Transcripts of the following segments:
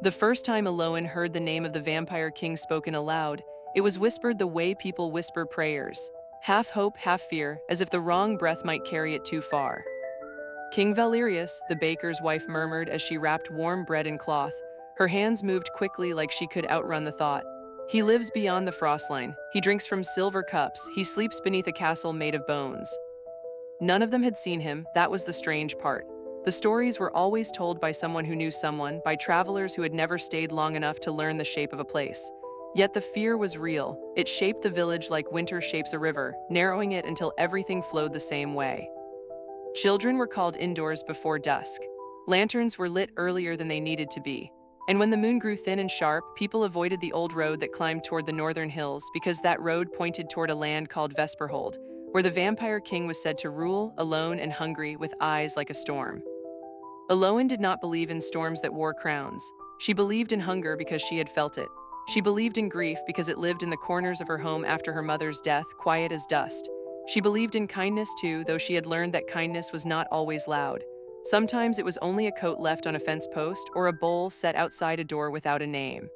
The first time Elowen heard the name of the vampire king spoken aloud, it was whispered the way people whisper prayers, half hope, half fear, as if the wrong breath might carry it too far. King Valerius, the baker's wife, murmured as she wrapped warm bread in cloth. Her hands moved quickly like she could outrun the thought. He lives beyond the frost line. He drinks from silver cups. He sleeps beneath a castle made of bones. None of them had seen him. That was the strange part. The stories were always told by someone who knew someone, by travelers who had never stayed long enough to learn the shape of a place. Yet the fear was real. It shaped the village like winter shapes a river, narrowing it until everything flowed the same way. Children were called indoors before dusk. Lanterns were lit earlier than they needed to be. And when the moon grew thin and sharp, people avoided the old road that climbed toward the northern hills because that road pointed toward a land called Vesperhold, where the vampire king was said to rule, alone and hungry, with eyes like a storm. Elowen did not believe in storms that wore crowns. She believed in hunger because she had felt it. She believed in grief because it lived in the corners of her home after her mother's death, quiet as dust. She believed in kindness too, though she had learned that kindness was not always loud. Sometimes it was only a coat left on a fence post or a bowl set outside a door without a name.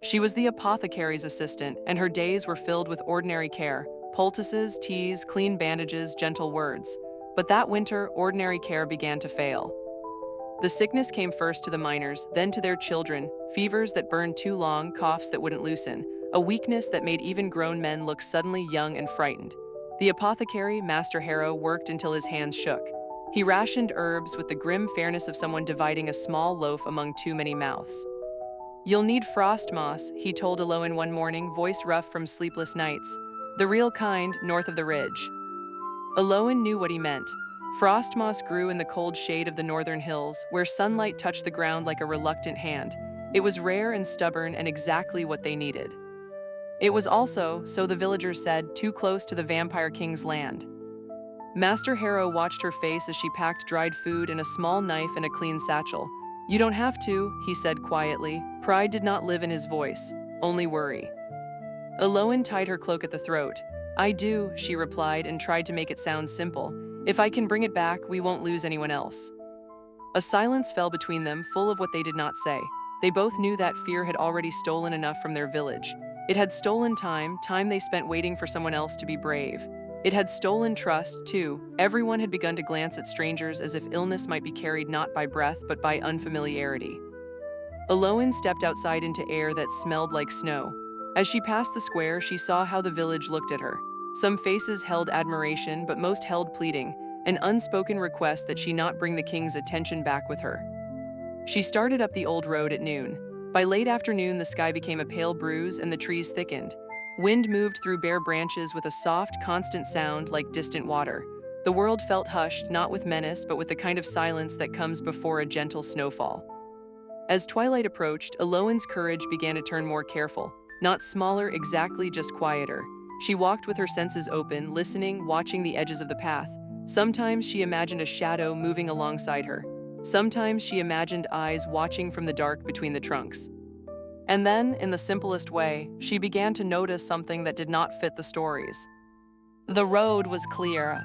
She was the apothecary's assistant, and her days were filled with ordinary care, poultices, teas, clean bandages, gentle words. But that winter, ordinary care began to fail. The sickness came first to the miners, then to their children, fevers that burned too long, coughs that wouldn't loosen, a weakness that made even grown men look suddenly young and frightened. The apothecary, Master Harrow, worked until his hands shook. He rationed herbs with the grim fairness of someone dividing a small loaf among too many mouths. "You'll need frost moss," he told Elowen one morning, voice rough from sleepless nights. "The real kind, north of the ridge." Elowen knew what he meant. Frost moss grew in the cold shade of the northern hills, where sunlight touched the ground like a reluctant hand. It was rare and stubborn and exactly what they needed. It was also, so the villagers said, too close to the vampire king's land. Master Harrow watched her face as she packed dried food in a small knife and a clean satchel. "You don't have to," he said quietly. Pride did not live in his voice, only worry. Elowen tied her cloak at the throat. "I do," she replied and tried to make it sound simple. "If I can bring it back, we won't lose anyone else." A silence fell between them, full of what they did not say. They both knew that fear had already stolen enough from their village. It had stolen time they spent waiting for someone else to be brave. It had stolen trust, too. Everyone had begun to glance at strangers as if illness might be carried not by breath but by unfamiliarity. Elowen stepped outside into air that smelled like snow. As she passed the square, she saw how the village looked at her. Some faces held admiration, but most held pleading, an unspoken request that she not bring the king's attention back with her. She started up the old road at noon. By late afternoon, the sky became a pale bruise and the trees thickened. Wind moved through bare branches with a soft, constant sound like distant water. The world felt hushed, not with menace, but with the kind of silence that comes before a gentle snowfall. As twilight approached, Elowen's courage began to turn more careful. Not smaller exactly, just quieter. She walked with her senses open, listening, watching the edges of the path. Sometimes she imagined a shadow moving alongside her. Sometimes she imagined eyes watching from the dark between the trunks. And then, in the simplest way, she began to notice something that did not fit the stories. The road was clear.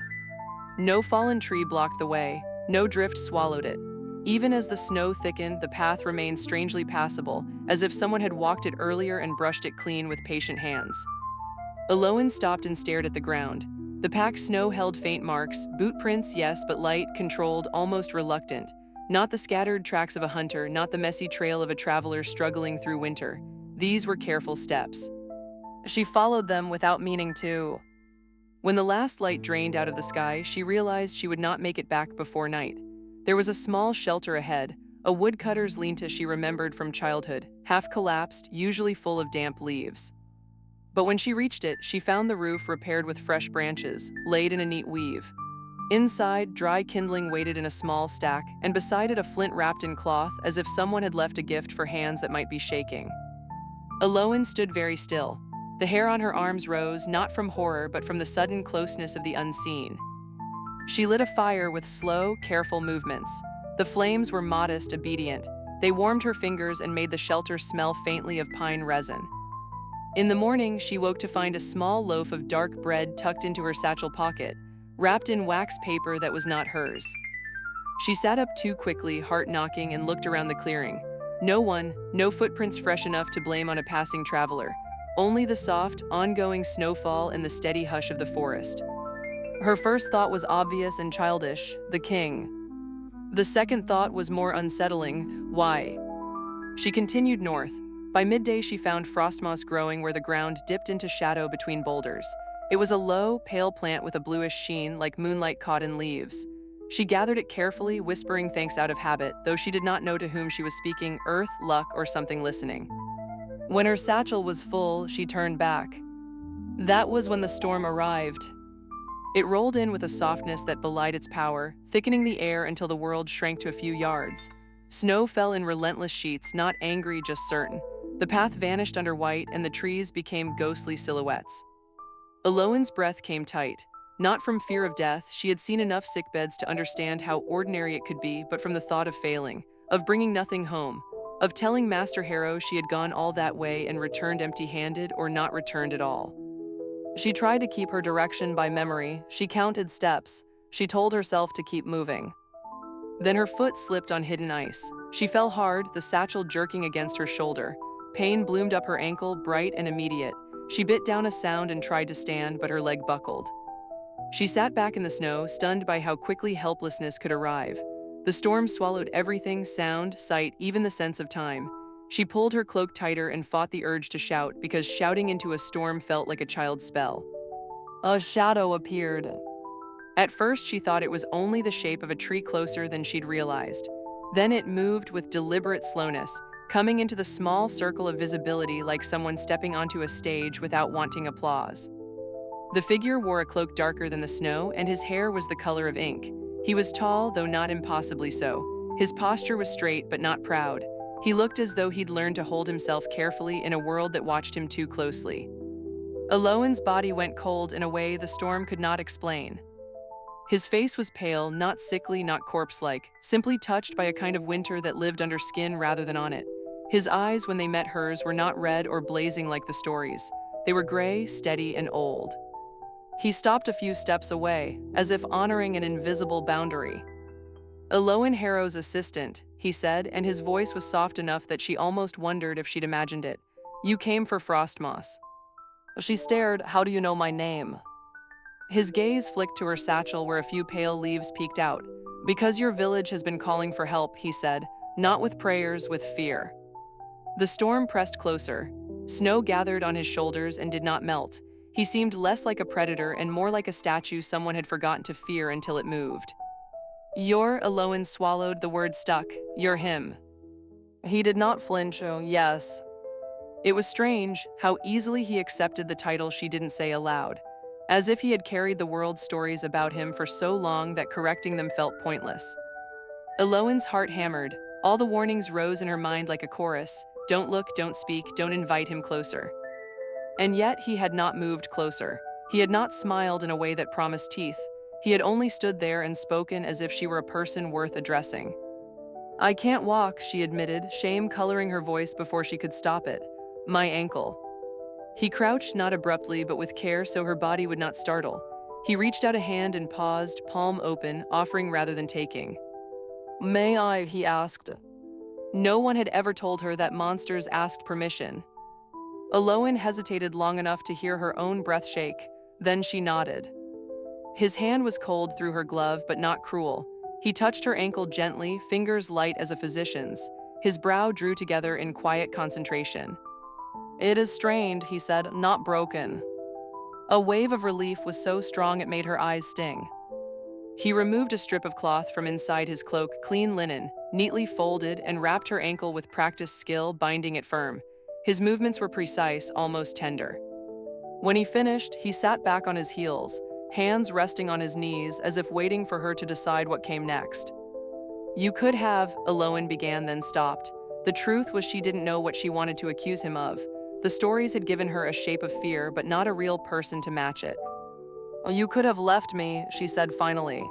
No fallen tree blocked the way, no drift swallowed it. Even as the snow thickened, the path remained strangely passable, as if someone had walked it earlier and brushed it clean with patient hands. Elowen stopped and stared at the ground. The packed snow held faint marks, boot prints, yes, but light, controlled, almost reluctant. Not the scattered tracks of a hunter, not the messy trail of a traveler struggling through winter. These were careful steps. She followed them without meaning to. When the last light drained out of the sky, she realized she would not make it back before night. There was a small shelter ahead, a woodcutter's lean-to she remembered from childhood, half collapsed, usually full of damp leaves. But when she reached it, she found the roof repaired with fresh branches, laid in a neat weave. Inside, dry kindling waited in a small stack, and beside it a flint wrapped in cloth, as if someone had left a gift for hands that might be shaking. Elowen stood very still. The hair on her arms rose, not from horror, but from the sudden closeness of the unseen. She lit a fire with slow, careful movements. The flames were modest, obedient. They warmed her fingers and made the shelter smell faintly of pine resin. In the morning, she woke to find a small loaf of dark bread tucked into her satchel pocket, wrapped in wax paper that was not hers. She sat up too quickly, heart knocking, and looked around the clearing. No one, no footprints fresh enough to blame on a passing traveler. Only the soft, ongoing snowfall and the steady hush of the forest. Her first thought was obvious and childish, the king. The second thought was more unsettling, why? She continued north. By midday she found frost moss growing where the ground dipped into shadow between boulders. It was a low, pale plant with a bluish sheen like moonlight caught in leaves. She gathered it carefully, whispering thanks out of habit, though she did not know to whom she was speaking, earth, luck, or something listening. When her satchel was full, she turned back. That was when the storm arrived. It rolled in with a softness that belied its power, thickening the air until the world shrank to a few yards. Snow fell in relentless sheets, not angry, just certain. The path vanished under white, and the trees became ghostly silhouettes. Elowen's breath came tight. Not from fear of death, she had seen enough sickbeds to understand how ordinary it could be, but from the thought of failing, of bringing nothing home, of telling Master Harrow she had gone all that way and returned empty-handed or not returned at all. She tried to keep her direction by memory. She counted steps. She told herself to keep moving. Then her foot slipped on hidden ice. She fell hard, the satchel jerking against her shoulder. Pain bloomed up her ankle, bright and immediate. She bit down a sound and tried to stand, but her leg buckled. She sat back in the snow, stunned by how quickly helplessness could arrive. The storm swallowed everything, sound, sight, even the sense of time. She pulled her cloak tighter and fought the urge to shout, because shouting into a storm felt like a child's spell. A shadow appeared. At first, she thought it was only the shape of a tree closer than she'd realized. Then it moved with deliberate slowness, coming into the small circle of visibility like someone stepping onto a stage without wanting applause. The figure wore a cloak darker than the snow, and his hair was the color of ink. He was tall, though not impossibly so. His posture was straight, but not proud. He looked as though he'd learned to hold himself carefully in a world that watched him too closely. Elowen's body went cold in a way the storm could not explain. His face was pale, not sickly, not corpse-like, simply touched by a kind of winter that lived under skin rather than on it. His eyes, when they met hers, were not red or blazing like the stories. They were gray, steady, and old. He stopped a few steps away, as if honoring an invisible boundary. Elowen Harrow's assistant, he said, and his voice was soft enough that she almost wondered if she'd imagined it. You came for frost moss. She stared. How do you know my name? His gaze flicked to her satchel where a few pale leaves peeked out. Because your village has been calling for help, he said, not with prayers, with fear. The storm pressed closer. Snow gathered on his shoulders and did not melt. He seemed less like a predator and more like a statue someone had forgotten to fear until it moved. You're, Elowen swallowed, the word stuck. You're him. He did not flinch. Oh, yes. It was strange how easily he accepted the title she didn't say aloud, as if he had carried the world's stories about him for so long that correcting them felt pointless. Elowen's heart hammered. All the warnings rose in her mind like a chorus. Don't look, don't speak, don't invite him closer. And yet he had not moved closer. He had not smiled in a way that promised teeth. He had only stood there and spoken as if she were a person worth addressing. I can't walk, she admitted, shame coloring her voice before she could stop it. My ankle. He crouched, not abruptly but with care so her body would not startle. He reached out a hand and paused, palm open, offering rather than taking. May I, he asked. No one had ever told her that monsters asked permission. Elowen hesitated long enough to hear her own breath shake, then she nodded. His hand was cold through her glove, but not cruel. He touched her ankle gently, fingers light as a physician's. His brow drew together in quiet concentration. It is strained, he said, not broken. A wave of relief was so strong it made her eyes sting. He removed a strip of cloth from inside his cloak, clean linen, neatly folded, and wrapped her ankle with practiced skill, binding it firm. His movements were precise, almost tender. When he finished, he sat back on his heels, hands resting on his knees as if waiting for her to decide what came next. You could have, Elowen began, then stopped. The truth was she didn't know what she wanted to accuse him of. The stories had given her a shape of fear, but not a real person to match it. You could have left me, she said finally.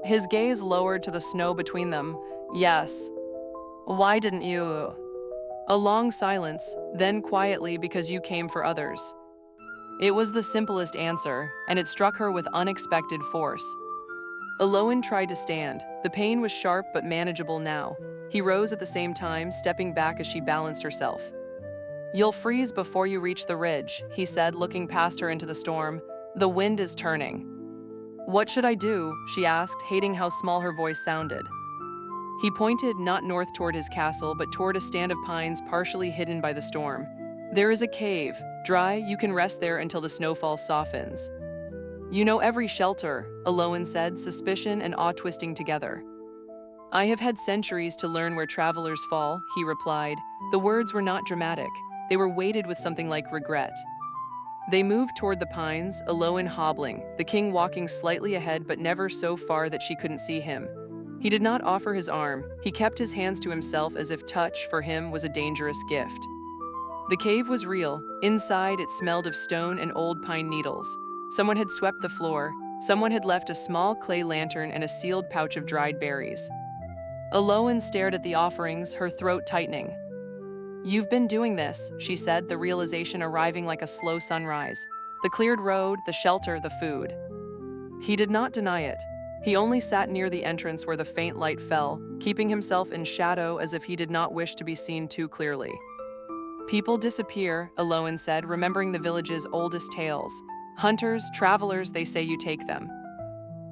His gaze lowered to the snow between them. Yes. Why didn't you? A long silence, then quietly, because you came for others. It was the simplest answer, and it struck her with unexpected force. Elowen tried to stand. The pain was sharp but manageable now. He rose at the same time, stepping back as she balanced herself. "You'll freeze before you reach the ridge," he said, looking past her into the storm. "The wind is turning." "What should I do?" she asked, hating how small her voice sounded. He pointed not north toward his castle, but toward a stand of pines partially hidden by the storm. "There is a cave. Dry, you can rest there until the snowfall softens." "You know every shelter," Elowen said, suspicion and awe twisting together. "I have had centuries to learn where travelers fall," he replied. The words were not dramatic. They were weighted with something like regret. They moved toward the pines, Elowen hobbling, the king walking slightly ahead but never so far that she couldn't see him. He did not offer his arm. He kept his hands to himself as if touch, for him, was a dangerous gift. The cave was real. Inside, it smelled of stone and old pine needles. Someone had swept the floor. Someone had left a small clay lantern and a sealed pouch of dried berries. Elowen stared at the offerings, her throat tightening. "You've been doing this," she said, the realization arriving like a slow sunrise. "The cleared road, the shelter, the food." He did not deny it. He only sat near the entrance where the faint light fell, keeping himself in shadow as if he did not wish to be seen too clearly. "People disappear," Elowen said, remembering the village's oldest tales. "Hunters, travelers, they say you take them."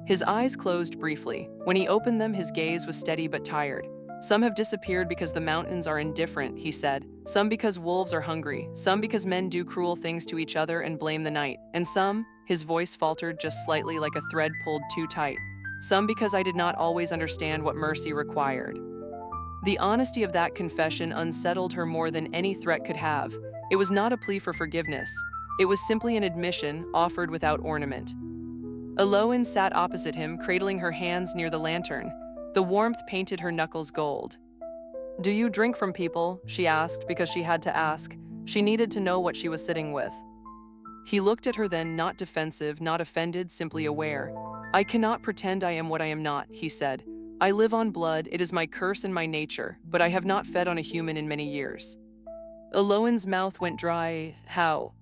His eyes closed briefly. When he opened them, his gaze was steady but tired. "Some have disappeared because the mountains are indifferent," he said. "Some because wolves are hungry. Some because men do cruel things to each other and blame the night. And some," his voice faltered just slightly like a thread pulled too tight, "some because I did not always understand what mercy required." The honesty of that confession unsettled her more than any threat could have. It was not a plea for forgiveness. It was simply an admission, offered without ornament. Elowen sat opposite him, cradling her hands near the lantern. The warmth painted her knuckles gold. "Do you drink from people?" she asked, because she had to ask. She needed to know what she was sitting with. He looked at her then, not defensive, not offended, simply aware. "I cannot pretend I am what I am not," he said. "I live on blood, it is my curse and my nature, but I have not fed on a human in many years." Elowen's mouth went dry. "How?"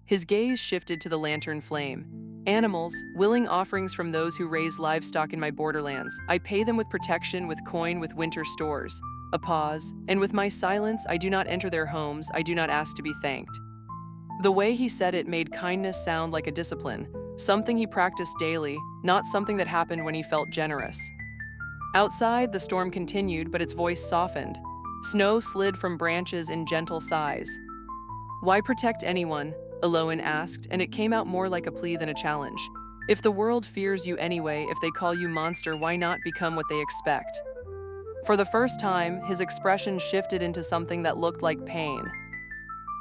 His gaze shifted to the lantern flame. "Animals, willing offerings from those who raise livestock in my borderlands. I pay them with protection, with coin, with winter stores." A pause. "And with my silence, I do not enter their homes, I do not ask to be thanked." The way he said it made kindness sound like a discipline, something he practiced daily, not something that happened when he felt generous. Outside, the storm continued, but its voice softened. Snow slid from branches in gentle sighs. "Why protect anyone?" Elowen asked, and it came out more like a plea than a challenge. "If the world fears you anyway, if they call you monster, why not become what they expect?" For the first time, his expression shifted into something that looked like pain.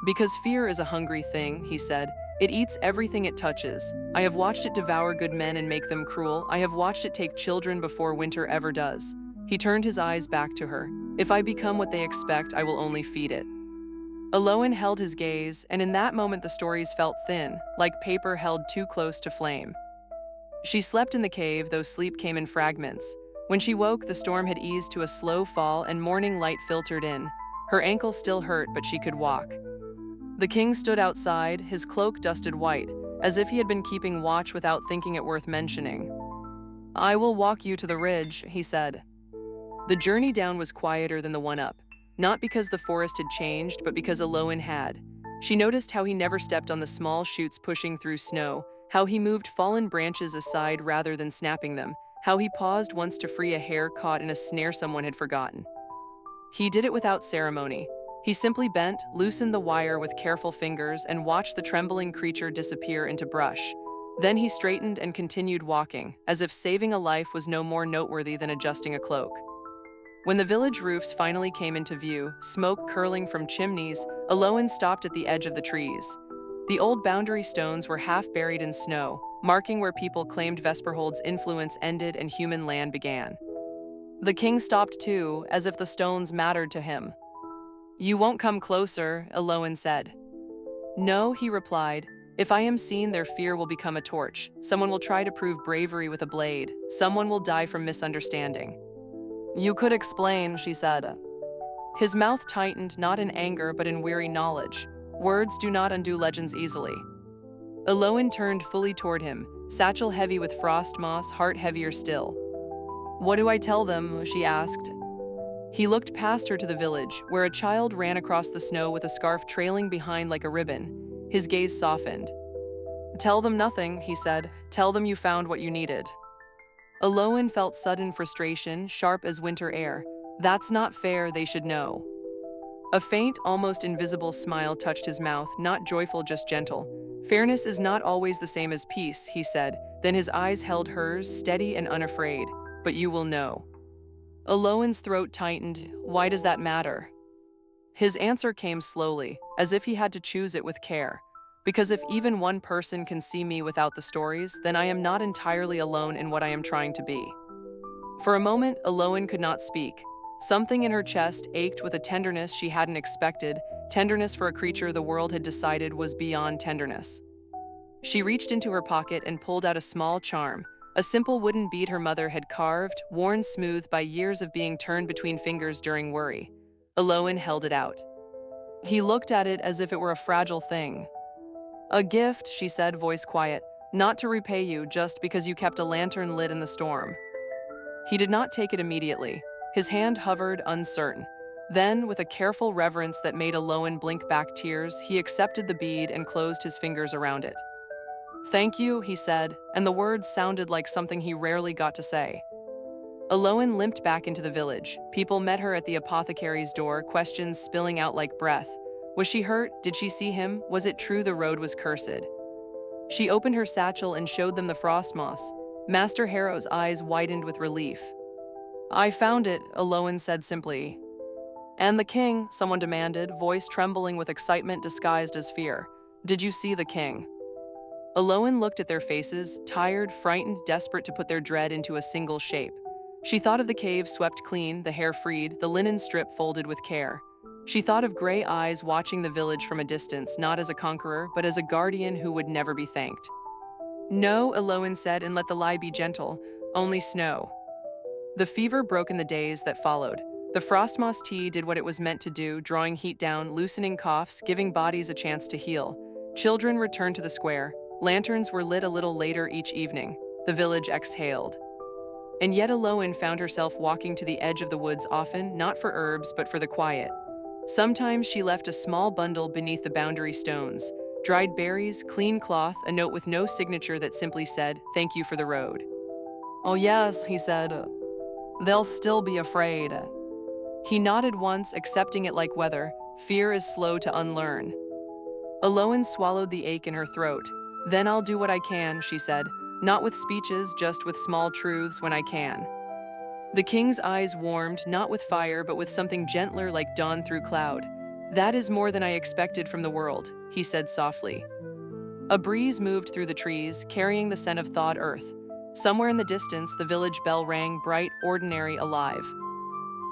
"Because fear is a hungry thing," he said. "It eats everything it touches. I have watched it devour good men and make them cruel. I have watched it take children before winter ever does." He turned his eyes back to her. "If I become what they expect, I will only feed it." Elowen held his gaze, and in that moment the stories felt thin, like paper held too close to flame. She slept in the cave, though sleep came in fragments. When she woke, the storm had eased to a slow fall and morning light filtered in. Her ankles still hurt, but she could walk. The king stood outside, his cloak dusted white, as if he had been keeping watch without thinking it worth mentioning. "I will walk you to the ridge," he said. The journey down was quieter than the one up, not because the forest had changed, but because Elowen had. She noticed how he never stepped on the small shoots pushing through snow, how he moved fallen branches aside rather than snapping them, how he paused once to free a hair caught in a snare someone had forgotten. He did it without ceremony. He simply bent, loosened the wire with careful fingers, and watched the trembling creature disappear into brush. Then he straightened and continued walking, as if saving a life was no more noteworthy than adjusting a cloak. When the village roofs finally came into view, smoke curling from chimneys, Elowen stopped at the edge of the trees. The old boundary stones were half buried in snow, marking where people claimed Vesperhold's influence ended and human land began. The king stopped too, as if the stones mattered to him. "You won't come closer," Elowen said. "No," he replied. "If I am seen, their fear will become a torch. Someone will try to prove bravery with a blade. Someone will die from misunderstanding." "You could explain," she said. His mouth tightened, not in anger but in weary knowledge. Words do not undo legends easily. Elowen turned fully toward him, satchel heavy with frost moss, heart heavier still. "What do I tell them?" she asked. He looked past her to the village, where a child ran across the snow with a scarf trailing behind like a ribbon. His gaze softened. "Tell them nothing," he said. "Tell them you found what you needed." Elowen felt sudden frustration, sharp as winter air. "That's not fair, they should know." A faint, almost invisible smile touched his mouth, not joyful, just gentle. "Fairness is not always the same as peace," he said. Then his eyes held hers, steady and unafraid. "But you will know." Elowen's throat tightened. "Why does that matter?" His answer came slowly, as if he had to choose it with care. "Because if even one person can see me without the stories, then I am not entirely alone in what I am trying to be." For a moment, Elowen could not speak. Something in her chest ached with a tenderness she hadn't expected, tenderness for a creature the world had decided was beyond tenderness. She reached into her pocket and pulled out a small charm, a simple wooden bead her mother had carved, worn smooth by years of being turned between fingers during worry. Elowen held it out. He looked at it as if it were a fragile thing. "A gift," she said, voice quiet, "not to repay you just because you kept a lantern lit in the storm." He did not take it immediately. His hand hovered, uncertain. Then, with a careful reverence that made Elowen blink back tears, he accepted the bead and closed his fingers around it. "Thank you," he said, and the words sounded like something he rarely got to say. Elowen limped back into the village. People met her at the apothecary's door, questions spilling out like breath. Was she hurt? Did she see him? Was it true the road was cursed? She opened her satchel and showed them the frost moss. Master Harrow's eyes widened with relief. "I found it," Elowen said simply. "And the king?" someone demanded, voice trembling with excitement disguised as fear. "Did you see the king?" Elowen looked at their faces, tired, frightened, desperate to put their dread into a single shape. She thought of the cave swept clean, the hair freed, the linen strip folded with care. She thought of gray eyes watching the village from a distance, not as a conqueror, but as a guardian who would never be thanked. "No," Elowen said, "and let the lie be gentle. Only snow." The fever broke in the days that followed. The frostmoss tea did what it was meant to do, drawing heat down, loosening coughs, giving bodies a chance to heal. Children returned to the square. Lanterns were lit a little later each evening. The village exhaled. And yet Elowen found herself walking to the edge of the woods often, not for herbs, but for the quiet. Sometimes she left a small bundle beneath the boundary stones. Dried berries, clean cloth, a note with no signature that simply said, "Thank you for the road." "Oh yes," he said. "They'll still be afraid." He nodded once, accepting it like weather. Fear is slow to unlearn. Elowen swallowed the ache in her throat. "Then I'll do what I can," she said. "Not with speeches, just with small truths when I can." The king's eyes warmed, not with fire, but with something gentler like dawn through cloud. "That is more than I expected from the world," he said softly. A breeze moved through the trees, carrying the scent of thawed earth. Somewhere in the distance, the village bell rang, bright, ordinary, alive.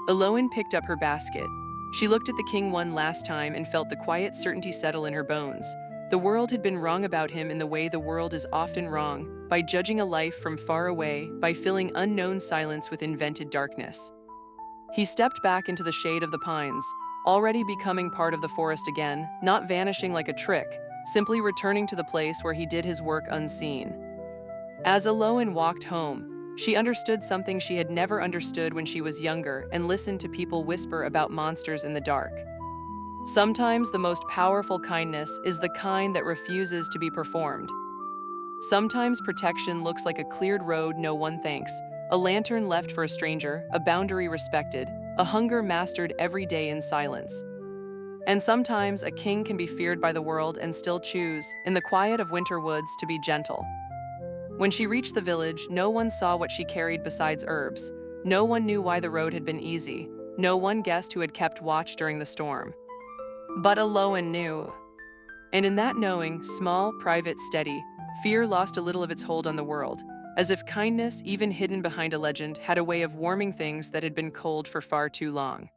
Elowen picked up her basket. She looked at the king one last time and felt the quiet certainty settle in her bones. The world had been wrong about him in the way the world is often wrong, by judging a life from far away, by filling unknown silence with invented darkness. He stepped back into the shade of the pines, already becoming part of the forest again, not vanishing like a trick, simply returning to the place where he did his work unseen. As Elowen walked home, she understood something she had never understood when she was younger and listened to people whisper about monsters in the dark. Sometimes the most powerful kindness is the kind that refuses to be performed. Sometimes protection looks like a cleared road no one thanks, a lantern left for a stranger, a boundary respected, a hunger mastered every day in silence. And sometimes a king can be feared by the world and still choose, in the quiet of winter woods, to be gentle. When she reached the village, no one saw what she carried besides herbs. No one knew why the road had been easy. No one guessed who had kept watch during the storm. But Elowen knew. And in that knowing, small, private, steady, fear lost a little of its hold on the world, as if kindness, even hidden behind a legend, had a way of warming things that had been cold for far too long.